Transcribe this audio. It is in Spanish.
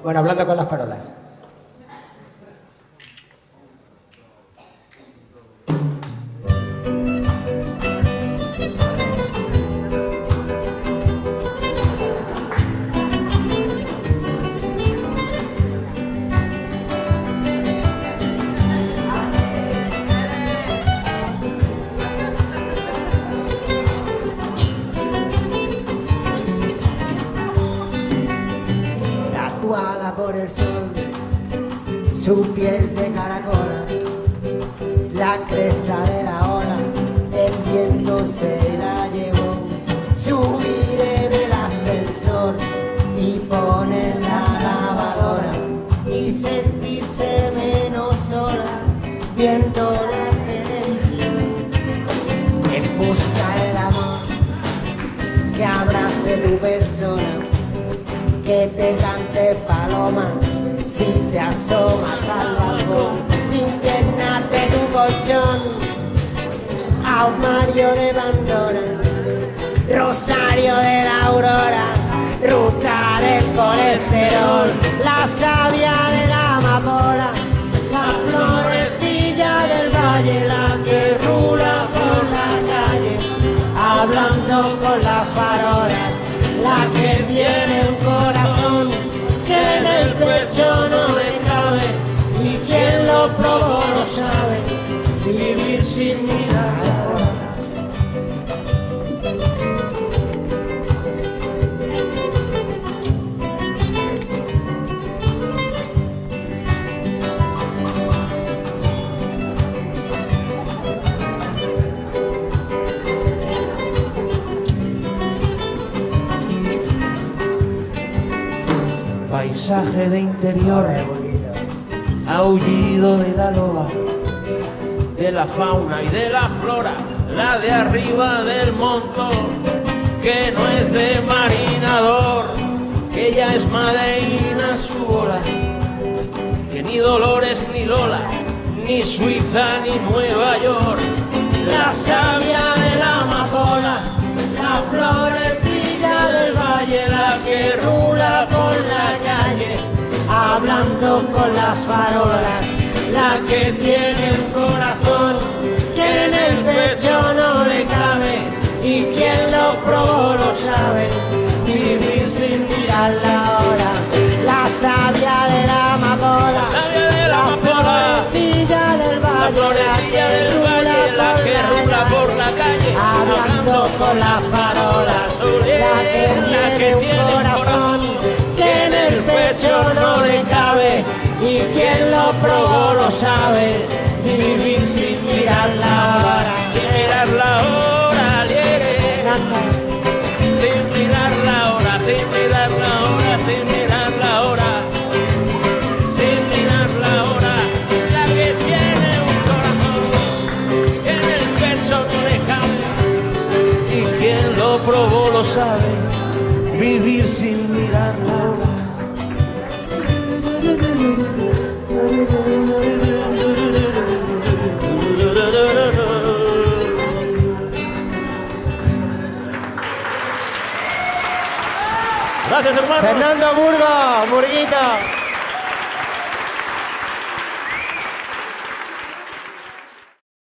Bueno, hablando con las farolas. Por el sol, su piel de caracola, la cresta de la ola, el viento se la llevó. Subir en el ascensor y poner la lavadora y sentirse menos sola viendo la televisión, en busca del amor que abrace tu persona, que te cante paloma si te asomas al balcón, internate tu colchón, armario de Pandora, rosario de la aurora, ruta del colesterol, la savia de la amapola, la florecilla del valle, la que rula por la calle, hablando con las farolas, la que tiene un corazón que en el pecho no le cabe, y quien lo probó lo sabe, vivir sin mirar. Paisaje de interior, aullido de la loba, de la fauna y de la flora, la de arriba del montón, que no es de marinador, que ya es madeína su bola, que ni Dolores ni Lola, ni Suiza ni Nueva York, la savia de la amapola, la florecilla del valle, la que rula por la calle, hablando con las farolas, la que tiene un corazón que en el pecho no le cabe, y quien lo probó lo sabe, vivir sin mirar la hora, la savia de la amapola, la florecilla del valle, la que rula por la calle, hablando con las farolas, la que tiene un corazón que en el pecho no le cabe, y quien lo probó lo sabe, vivir sin mirar la hora, sin mirar la hora, sin mirar la hora, sin mirar la hora, sin mirar la hora, sin mirar la hora, la que tiene un corazón que en el pecho no le cabe, y quien lo probó lo sabe, vivir sin mirar la hora. Gracias, hermano. Fernando Burgos, Burguito.